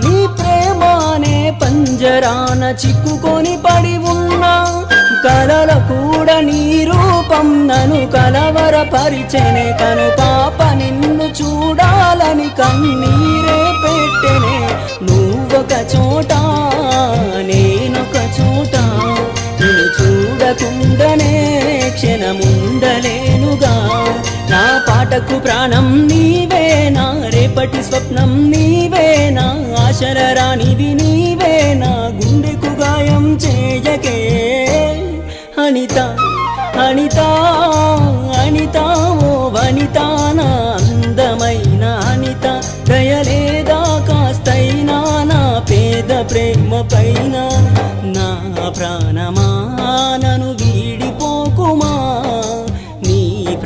నీ ప్రేమానే పంజరాన చిక్కుకొని పడి ఉన్నా కలల కూడా నీ రూపం నన్ను కలవరపరిచెనే కను పాప నిన్ను చూడాలని కన్నీరే పెట్టెనే నువ్వొక చోట నేనొక చోట నిన్ను చూడకుండానే క్షణముండలేనుగా నా పాటకు ప్రాణం నీవేనా రేపటి స్వప్నం నీవేనా ఆశల రానిది నీవేనా గుండెకు గాయం చేయకే అనిత అనిత అనిత